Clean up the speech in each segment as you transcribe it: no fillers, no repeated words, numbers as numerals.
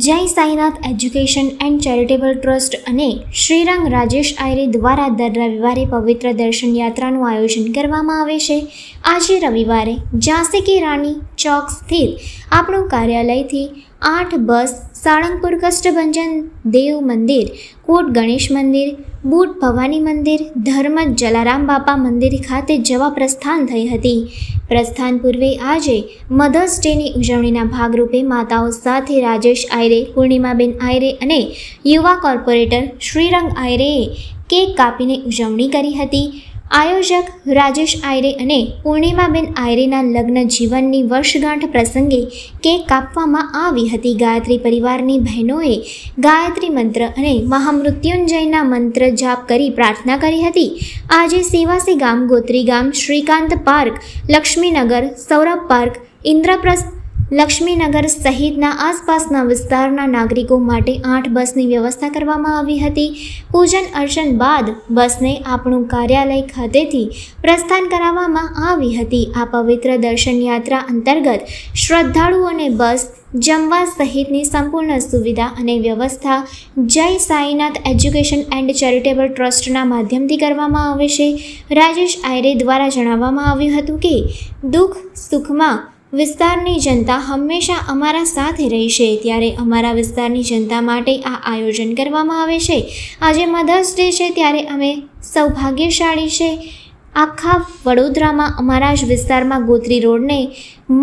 જય Sainath education and charitable trust અને શ્રીરંગ રાજેશ આયરે દ્વારા દર રવિવારે પવિત્ર દર્શન યાત્રાનું આયોજન કરવામાં આવે છે। આજે રવિવારે ઝાંસી કી રાની ચોક સ્થિત આપણું કાર્યાલયથી 8 બસ સાળંગપુર કષ્ટભંજન દેવ મંદિર, કોટ ગણેશ મંદિર, બુટ ભવાની મંદિર, ધર્મજ જલારામ બાપા મંદિર ખાતે જવા પ્રસ્થાન થઈ હતી। પ્રસ્થાન પૂર્વે આજે મધર્સ ડેની ઉજવણીના ભાગરૂપે માતાઓ સાથે રાજેશ આયરે, પૂર્ણિમાબેન આયરે અને યુવા કોર્પોરેટર શ્રીરંગ આયરેએ કેક કાપીને ઉજવણી કરી હતી। આયોજક રાજેશ આયરે અને પૂર્ણિમાબેન આયરેના લગ્ન જીવનની વર્ષગાંઠ પ્રસંગે કેક કાપવામાં આવી હતી। ગાયત્રી પરિવારની બહેનોએ ગાયત્રી મંત્ર અને મહામૃત્યુંજયના મંત્ર જાપ કરી પ્રાર્થના કરી હતી। આજે સેવાસી ગામ, ગોત્રી ગામ, શ્રીકાંત પાર્ક, લક્ષ્મીનગર, સૌરભ પાર્ક, ઇન્દ્રપ્રસ્થ, લક્ષ્મીનગર સહિતના આસપાસના વિસ્તારના નાગરિકો માટે 8 બસની વ્યવસ્થા કરવામાં આવી હતી। પૂજન અર્ચન બાદ બસને આપણું કાર્યાલય ખાતેથી પ્રસ્થાન કરાવવામાં આવી હતી। આ પવિત્ર દર્શન યાત્રા અંતર્ગત શ્રદ્ધાળુઓને બસ, જમવા સહિતની સંપૂર્ણ સુવિધા અને વ્યવસ્થા જય સાઈનાથ એજ્યુકેશન એન્ડ ચેરિટેબલ ટ્રસ્ટના માધ્યમથી કરવામાં આવે છે। રાજેશ આયરે દ્વારા જણાવવામાં આવ્યું હતું કે દુઃખ સુખમાં વિસ્તારની જનતા હંમેશા અમારા સાથે રહેશે, ત્યારે અમારા વિસ્તારની જનતા માટે આ આયોજન કરવામાં આવે છે। આજે મધર્સ ડે છે, ત્યારે અમે સૌભાગ્યશાળી છે। આખા વડોદરામાં અમારા જ વિસ્તારમાં ગોત્રી રોડને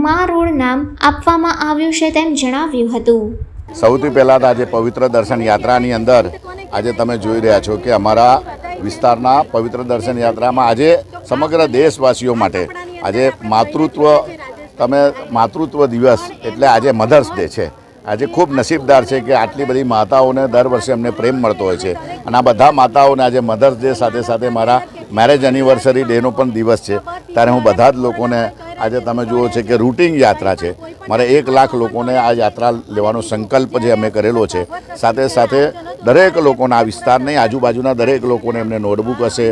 મા રોડ નામ આપવામાં આવ્યું છે તેમ જણાવ્યું હતું। સૌથી પહેલાં આજે પવિત્ર દર્શન યાત્રાની અંદર આજે તમે જોઈ રહ્યા છો કે અમારા વિસ્તારના પવિત્ર દર્શન યાત્રામાં આજે સમગ્ર દેશવાસીઓ માટે આજે માતૃત્વ દિવસ એટલે આજે મધર્સ ડે છે। આજે ખૂબ નસીબદાર છે કે આટલી બધી માતાઓને દર વર્ષે અમને પ્રેમ મળતો હોય છે અને આ બધા માતાઓને આજે મધર્સ ડે સાથે સાથે મારા મેરેજ એનિવર્સરી ડેનો પણ દિવસ છે, ત્યારે હું બધા જ લોકોને આજે તમે જુઓ છે કે રૂટિન યાત્રા છે, મારે 1 લાખ લોકોને આ યાત્રા લેવાનો સંકલ્પ જે અમે કરેલો છે। સાથે સાથે દરેક લોકોના આ વિસ્તારની આજુબાજુના દરેક લોકોને એમને નોટબુક હશે,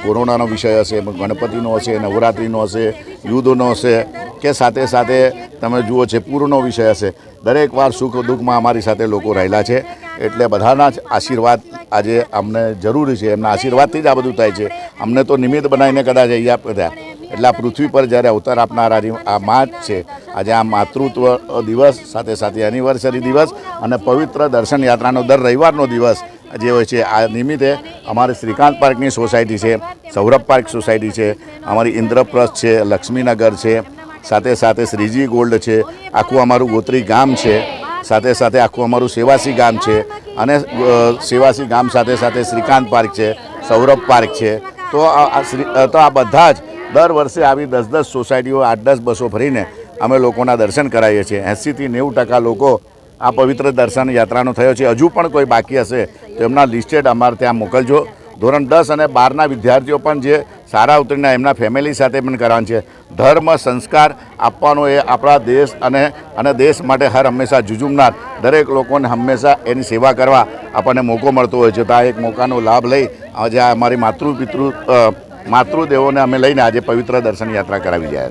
કોરોનાનો વિષય હશે, ગણપતિનો હશે, નવરાત્રિનો હશે, યુદ્ધનો હશે કે સાથે સાથે તમે જુઓ છે પૂરનો વિષય હશે, દરેક વાર સુખ દુઃખમાં અમારી સાથે લોકો રહેલા છે। એટલે બધાના જ આશીર્વાદ આજે અમને જરૂરી છે, એમના આશીર્વાદથી જ આ બધું થાય છે। અમને તો નિમિત્ત બનાવીને કદાચ અહીંયા બધા એટલે આ પૃથ્વી પર જ્યારે અવતાર આપનાર આ માં જ છે। આજે આ માતૃત્વ દિવસ સાથે સાથે એનિવર્સરી દિવસ અને પવિત્ર દર્શન યાત્રાનો દર રવિવારનો દિવસ જે હોય છે, આ નિમિત્તે અમારી શ્રીકાંત પાર્કની સોસાયટી છે, સૌરભ પાર્ક સોસાયટી છે, અમારી ઇન્દ્રપ્રસ્થ છે, લક્ષ્મીનગર છે, સાથે સાથે શ્રીજી ગોલ્ડ છે, આખું અમારું ગોત્રી ગામ છે, સાથે સાથે આખું અમારું સેવાસી ગામ છે અને સેવાસી ગામ સાથે સાથે શ્રીકાંત પાર્ક છે, સૌરભ પાર્ક છે। તો આ બધા જ દર વર્ષે આવી 10-10 સોસાયટીઓ 8-10 બસો ભરીને અમે લોકોના દર્શન કરાવીએ છીએ। 80 થી 90% લોકો આ પવિત્ર દર્શન યાત્રાનો થયો છે। હજુ પણ કોઈ બાકી હશે તો એમના લિસ્ટેડ અમારે ત્યાં મોકલજો। ધોરણ 10 અને 12ના વિદ્યાર્થીઓ પણ જે સારા ઉતરીને એમના ફેમિલી સાથે પણ કરવાનું છે। ધર્મ સંસ્કાર આપવાનો એ આપણા દેશ અને દેશ માટે હંમેશા ઝઝૂમનાર દરેક લોકોને હંમેશા એની સેવા કરવા આપણને મોકો મળતો હોય છે। તો આ એક મોકાનો લાભ લઈ આજે અમારી માતૃદેવોને અમે લઈને આજે પવિત્ર દર્શન યાત્રા કરાવી જાય।